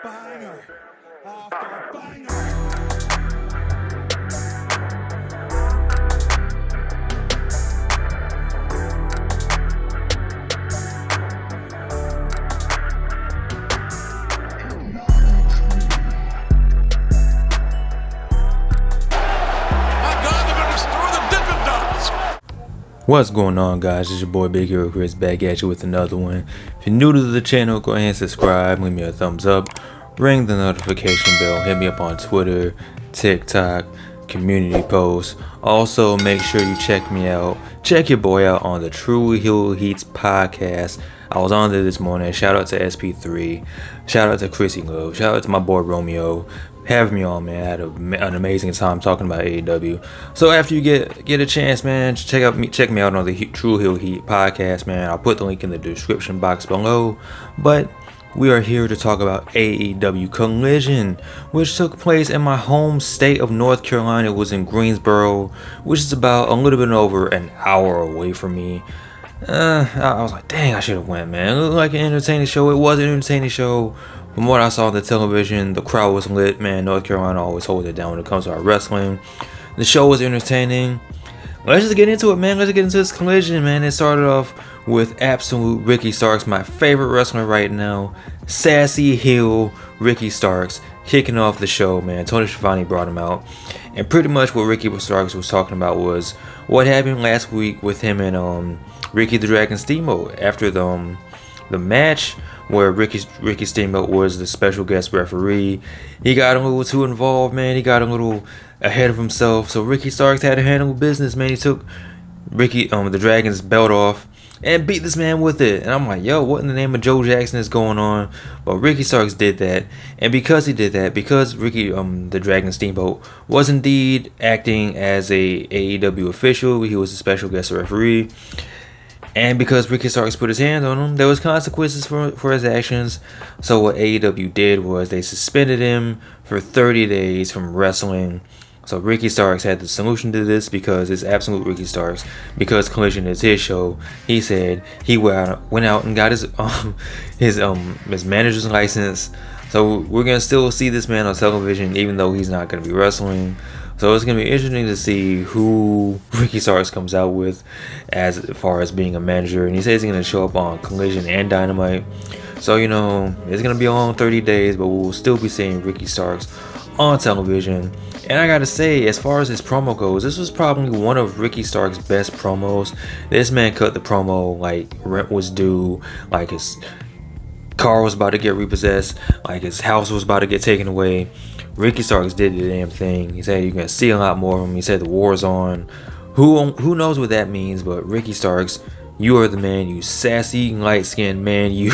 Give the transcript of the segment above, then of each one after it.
Banger after banger. What's going on, guys? It's your boy Big Hero Chris back at you with another one. If you're new to the channel, go ahead and subscribe, leave me a thumbs up, ring the notification bell, hit me up on Twitter, TikTok, community posts. Also, make sure you check your boy out on the True Heel Heats podcast. I was on there this morning. Shout out to SP3, shout out to Chrissy Love, shout out to my boy Romeo. Having me on, man. I had an amazing time talking about AEW. So after you get a chance, man, check me out on the True Heel Heat podcast, man. I'll put the link in the description box below. But we are here to talk about AEW Collision, which took place in my home state of North Carolina. It was in Greensboro, which is about a little bit over an hour away from me. I was like, dang, I should have went, man. It looked like an entertaining show. It was an entertaining show. From what I saw on the television, the crowd was lit, man. North Carolina always holds it down when it comes to our wrestling. The show was entertaining. Let's just get into it, man. Let's get into this Collision, man. It started off with absolute Ricky Starks, my favorite wrestler right now. Sassy heel Ricky Starks kicking off the show, man. Tony Schiavone brought him out. And pretty much what Ricky Starks was talking about was what happened last week with him and Ricky the Dragon Steamboat after the match where Ricky Steamboat was the special guest referee. He got a little too involved, man. He got a little ahead of himself. So Ricky Starks had to handle business, man. He took Ricky the Dragon's belt off and beat this man with it. And I'm like, yo, what in the name of Joe Jackson is going on? But Ricky Starks did that. And because he did that, because Ricky the Dragon Steamboat was indeed acting as a AEW official, he was a special guest referee. And because Ricky Starks put his hand on him, there was consequences for his actions. So what AEW did was they suspended him for 30 days from wrestling. So Ricky Starks had the solution to this because it's absolute Ricky Starks. Because Collision is his show, he said he went out and got his manager's license. So we're gonna still see this man on television, even though he's not gonna be wrestling. So it's going to be interesting to see who Ricky Starks comes out with as far as being a manager. And he says he's going to show up on Collision and Dynamite. So, you know, it's going to be a long 30 days, but we'll still be seeing Ricky Starks on television. And I got to say, as far as his promo goes, this was probably one of Ricky Starks' best promos. This man cut the promo like rent was due, like his car was about to get repossessed, like his house was about to get taken away. Ricky Starks did the damn thing. He said you're gonna see a lot more of him. He said the war's on. Who knows what that means? But Ricky Starks, you are the man. You sassy, light-skinned man. You.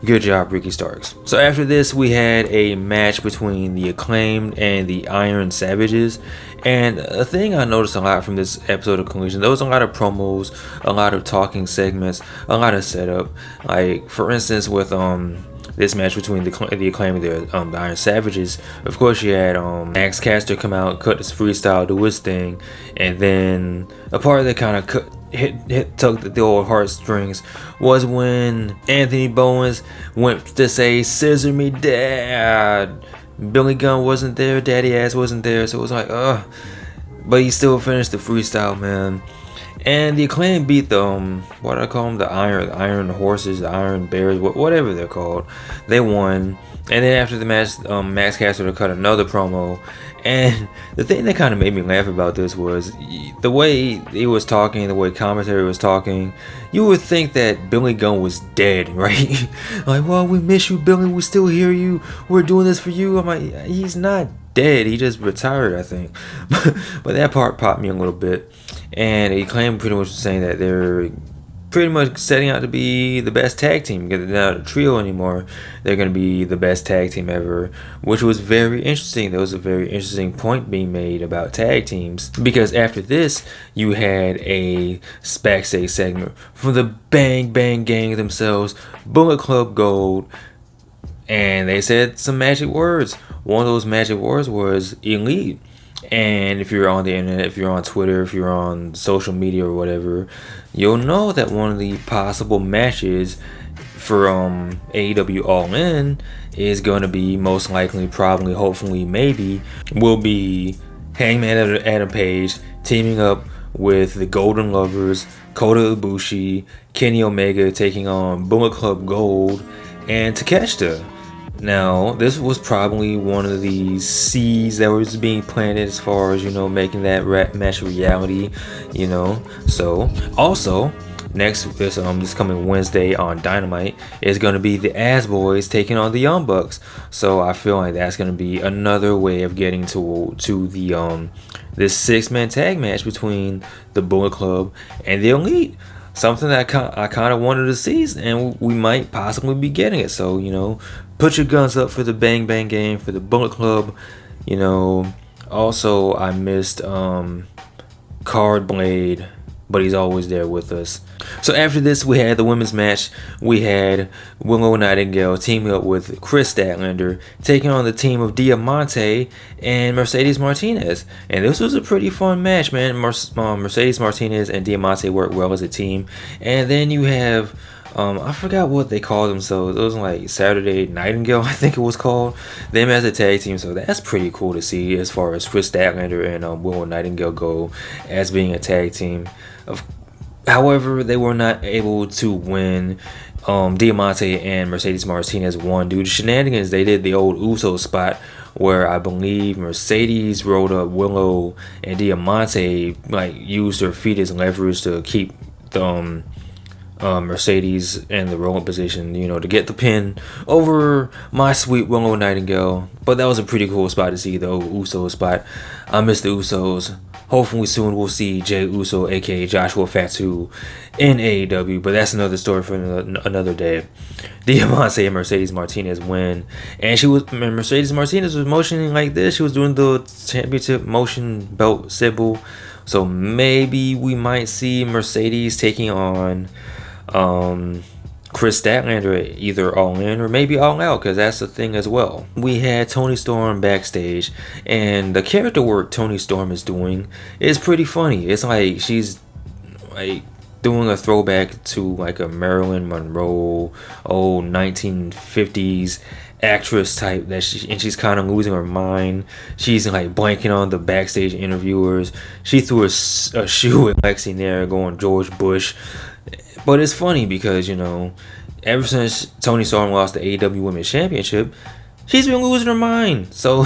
Good job, Ricky Starks. So after this, we had a match between the Acclaimed and the Iron Savages. And a thing I noticed a lot from this episode of Collision, there was a lot of promos, a lot of talking segments, a lot of setup. Like for instance, with this match between the Acclaimed and the Iron Savages, of course you had Max Caster come out, cut his freestyle, do his thing, and then a part that kind of tugged the old heartstrings was when Anthony Bowens went to say "Scissor me, Dad." Billy Gunn wasn't there, Daddy Ass wasn't there, so it was like, but he still finished the freestyle, man. And the Acclaimed beat the what do I call them? The Iron Horses, the Iron Bears, whatever they're called. They won. And then after the match, Max Caster cut another promo. And the thing that kind of made me laugh about this was the way he was talking, the way commentary was talking. You would think that Billy Gunn was dead, right? Like, well, we miss you, Billy. We still hear you. We're doing this for you. I'm like, he's not dead. He just retired, I think. But that part popped me a little bit. And he claimed pretty much saying that they're pretty much setting out to be the best tag team because they're not a trio anymore. They're going to be the best tag team ever, which was very interesting. There was a very interesting point being made about tag teams because after this, you had a backstage segment from the Bang Bang Gang themselves, Bullet Club Gold, and they said some magic words. One of those magic words was elite. And if you're on the internet, if you're on Twitter, if you're on social media or whatever, you'll know that one of the possible matches for AEW All In is going to be most likely, probably, hopefully, maybe, will be Hangman Adam Page teaming up with the Golden Lovers, Kota Ibushi, Kenny Omega taking on Bullet Club Gold, and Takeshita. Now, this was probably one of the seeds that was being planted as far as, making that match a reality, So, also, this coming Wednesday on Dynamite is going to be the Ass Boys taking on the Young Bucks. So I feel like that's going to be another way of getting to the this 6-man tag match between the Bullet Club and the Elite. Something that I kind of wanted to see, and we might possibly be getting it. So, put your guns up for the Bang Bang game, for the Bullet Club. Also, I missed Card Blade, but he's always there with us. So after this, we had the women's match. We had Willow Nightingale teaming up with Chris Statlander, taking on the team of Diamante and Mercedes Martinez. And this was a pretty fun match, man. Mercedes Martinez and Diamante worked well as a team. And then you have, I forgot what they called themselves. It was like Saturday Nightingale, I think it was called. Them as a tag team. So that's pretty cool to see as far as Chris Statlander and Willow Nightingale go as being a tag team. However, they were not able to win. Diamante and Mercedes Martinez won due to shenanigans. They did the old Uso spot where I believe Mercedes rolled up Willow and Diamante used their feet as leverage to keep the Mercedes in the roll-up position, to get the pin over my sweet Willow Nightingale. But that was a pretty cool spot to see, the old Uso spot. I miss the Usos. Hopefully soon we'll see Jey Uso, aka Joshua Fatu, in AEW, but that's another story for another day. Diamante and Mercedes Martinez win, and Mercedes Martinez was motioning like this. She was doing the championship motion belt symbol. So maybe we might see Mercedes taking on Chris Statlander either All In or maybe All Out, because that's the thing as well. We had Toni Storm backstage, and the character work Toni Storm is doing is pretty funny. It's like she's doing a throwback to a Marilyn Monroe old 1950s actress type and she's kind of losing her mind. She's blanking on the backstage interviewers. She threw a shoe at Lexi Nair going George Bush. But it's funny because, ever since Toni Storm lost the AEW Women's Championship, she's been losing her mind. So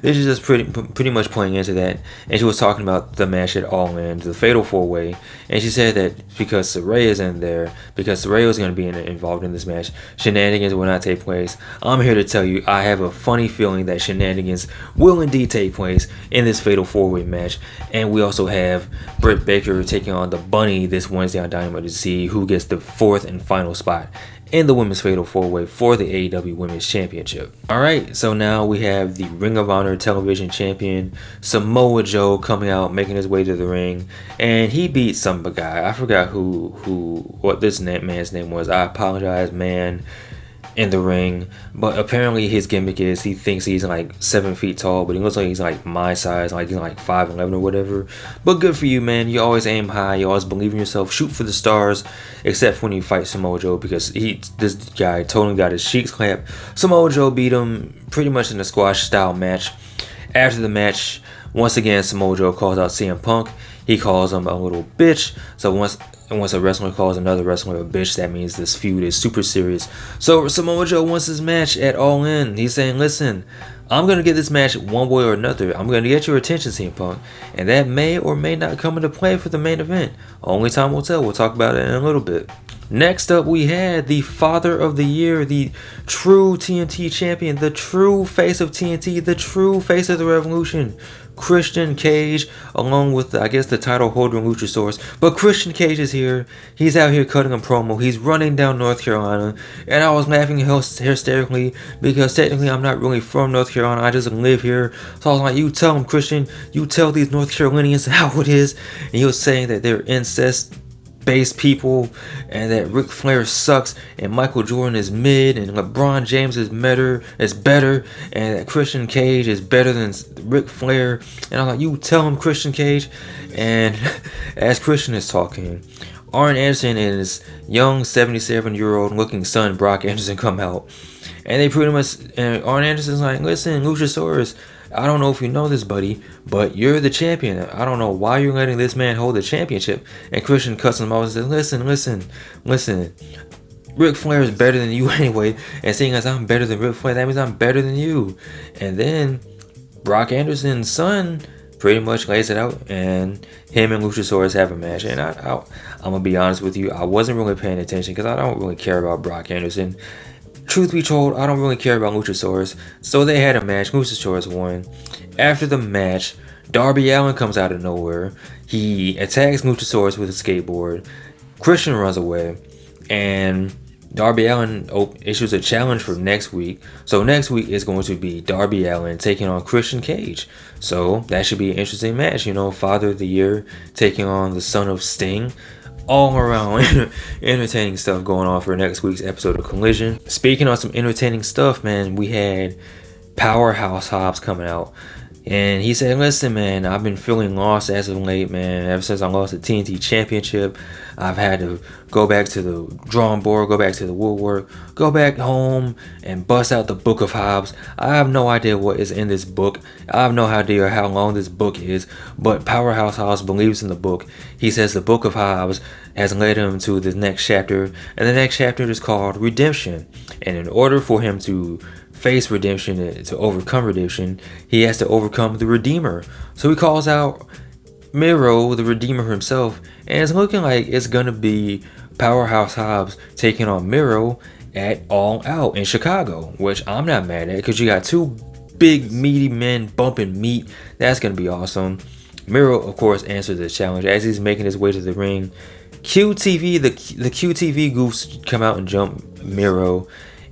this is just pretty much playing into that. And she was talking about the match at All In, the Fatal 4-Way. And she said that because Saraya's in there, because Saraya's going to be involved in this match, shenanigans will not take place. I'm here to tell you, I have a funny feeling that shenanigans will indeed take place in this Fatal 4-Way match. And we also have Britt Baker taking on the Bunny this Wednesday on Dynamite to see who gets the 4th and final spot in the Women's Fatal 4-Way for the AEW Women's Championship. Alright, so now we have the Ring of Honor Television Champion, Samoa Joe, coming out, making his way to the ring, and he beat some guy. I forgot what this man's name was. I apologize, man, in the ring. But apparently his gimmick is he thinks he's 7 feet tall, but he looks like he's my size, he's 5'11" or whatever. But good for you, man. You always aim high, you always believe in yourself, shoot for the stars, except when you fight Samoa Joe, because this guy totally got his cheeks clamped. Samoa Joe beat him pretty much in a squash style match. After the match, once again Samoa Joe calls out CM Punk. He calls him a little bitch. So once a wrestler calls another wrestler a bitch, that means this feud is super serious. So Samoa Joe wants his match at All In. He's saying, listen, I'm going to get this match one way or another. I'm going to get your attention, CM Punk. And that may or may not come into play for the main event. Only time will tell. We'll talk about it in a little bit. Next up, we had the Father of the Year, the true TNT champion, the true face of TNT, the true face of the Revolution, Christian Cage, along with, the title holder Luchasaurus. But Christian Cage is here. He's out here cutting a promo. He's running down North Carolina. And I was laughing hysterically because technically I'm not really from North Carolina. I just live here. So I was like, you tell him, Christian. You tell these North Carolinians how it is. And he was saying that they're incest-based people and that Ric Flair sucks and Michael Jordan is mid and LeBron James is better and that Christian Cage is better than Ric Flair. And I'm like, you tell him, Christian Cage. And as Christian is talking, Arn Anderson and his young 77-year-old looking son Brock Anderson come out, and they pretty much, and Arn Anderson's like, listen, Luchasaurus, I don't know if you know this, buddy, but you're the champion. I don't know why you're letting this man hold the championship. And Christian cuts him off and says, listen. Ric Flair is better than you anyway, and seeing as I'm better than Ric Flair, that means I'm better than you. And then Brock Anderson's son pretty much lays it out, and him and Luchasaurus have a match. And I'm gonna be honest with you, I wasn't really paying attention because I don't really care about Brock Anderson. Truth be told, I don't really care about Luchasaurus. So they had a match. Luchasaurus won. After the match, Darby Allin comes out of nowhere. He attacks Luchasaurus with a skateboard. Christian runs away, and Darby Allin issues a challenge for next week. So next week is going to be Darby Allin taking on Christian Cage. So that should be an interesting match. You know, Father of the Year taking on the son of Sting. All around entertaining stuff going on for next week's episode of Collision. Speaking of some entertaining stuff, man, we had Powerhouse Hobbs coming out. And he said, listen, man, I've been feeling lost as of late, man. Ever since I lost the TNT Championship, I've had to go back to the drawing board, go back to the woodwork, go back home and bust out the Book of Hobbs. I have no idea what is in this book. I have no idea how long this book is, but Powerhouse Hobbs believes in the book. He says the Book of Hobbs has led him to the next chapter, and the next chapter is called Redemption. And in order for him to face redemption, to overcome redemption, he has to overcome the Redeemer. So he calls out Miro, the Redeemer himself, and it's looking like it's gonna be Powerhouse Hobbs taking on Miro at All Out in Chicago, which I'm not mad at because you got two big meaty men bumping meat. That's gonna be awesome. Miro, of course, answers the challenge as he's making his way to the ring. QTV, the QTV goofs come out and jump Miro.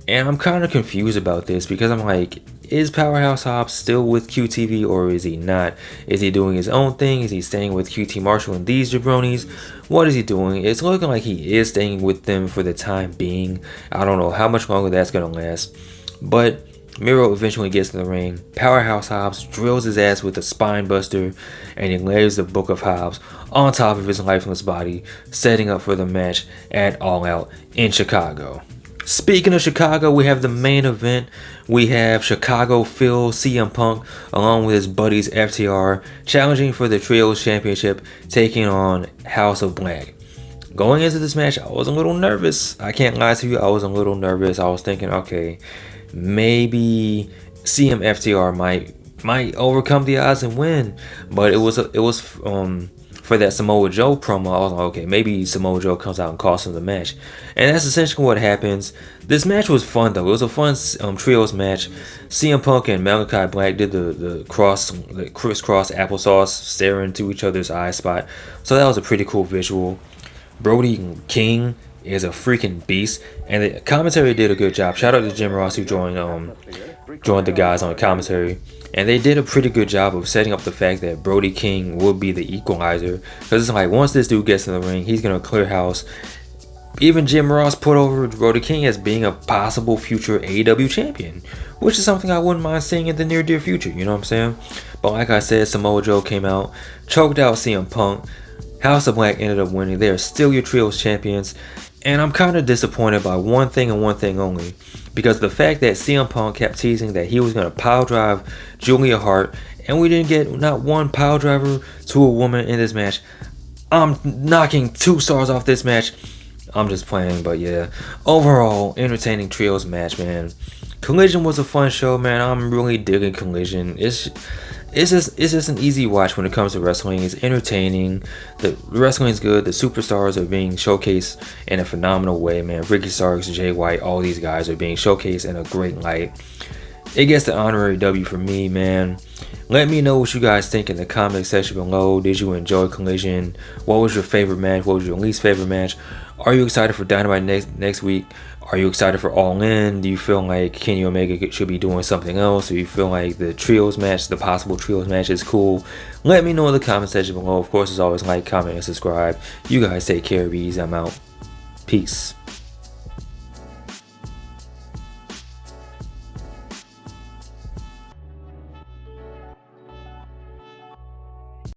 And I'm kind of confused about this because I'm like, is Powerhouse Hobbs still with QTV or is he not? Is he doing his own thing? Is he staying with QT Marshall and these jabronis? What is he doing? It's looking like he is staying with them for the time being. I don't know how much longer that's going to last. But Miro eventually gets in the ring. Powerhouse Hobbs drills his ass with a spine buster, and he lays the Book of Hobbs on top of his lifeless body, setting up for the match at All Out in Chicago. Speaking of Chicago, we have the main event. We have Chicago Phil CM Punk along with his buddies FTR challenging for the Trios Championship, taking on House of Black. Going into this match, I was a little nervous. I can't lie to you, I was a little nervous. I was thinking, okay, maybe CM FTR might overcome the odds and win, but it was for that Samoa Joe promo. I was like, okay, maybe Samoa Joe comes out and costs him the match. And that's essentially what happens. This match was fun, though. It was a fun trios match. CM Punk and Malachi Black did the crisscross applesauce, staring to each other's eye spot. So that was a pretty cool visual. Brody King is a freaking beast. And the commentary did a good job. Shout out to Jim Ross who joined the guys on commentary. And they did a pretty good job of setting up the fact that Brody King will be the equalizer. Because it's like, once this dude gets in the ring, he's going to clear house. Even Jim Ross put over Brody King as being a possible future AEW champion, which is something I wouldn't mind seeing in the near dear future, you know what I'm saying? But like I said, Samoa Joe came out, choked out CM Punk. House of Black ended up winning. They are still your trios champions. And I'm kind of disappointed by one thing and one thing only. Because the fact that CM Punk kept teasing that he was going to pile drive Julia Hart, and we didn't get not one pile driver to a woman in this match. I'm knocking 2 stars off this match. I'm just playing, but yeah. Overall, entertaining trios match, man. Collision was a fun show, man. I'm really digging Collision. It's just an easy watch when it comes to wrestling. It's entertaining. The wrestling is good. The superstars are being showcased in a phenomenal way, man. Ricky Starks, Jay White, all these guys are being showcased in a great light. It gets the honorary W for me, man. Let me know what you guys think in the comment section below. Did you enjoy Collision? What was your favorite match? What was your least favorite match? Are you excited for Dynamite next week? Are you excited for All In? Do you feel like Kenny Omega should be doing something else? Do you feel like the trios match, the possible trios match is cool? Let me know in the comment section below. Of course, as always, like, comment, and subscribe. You guys take care of these. I'm out. Peace.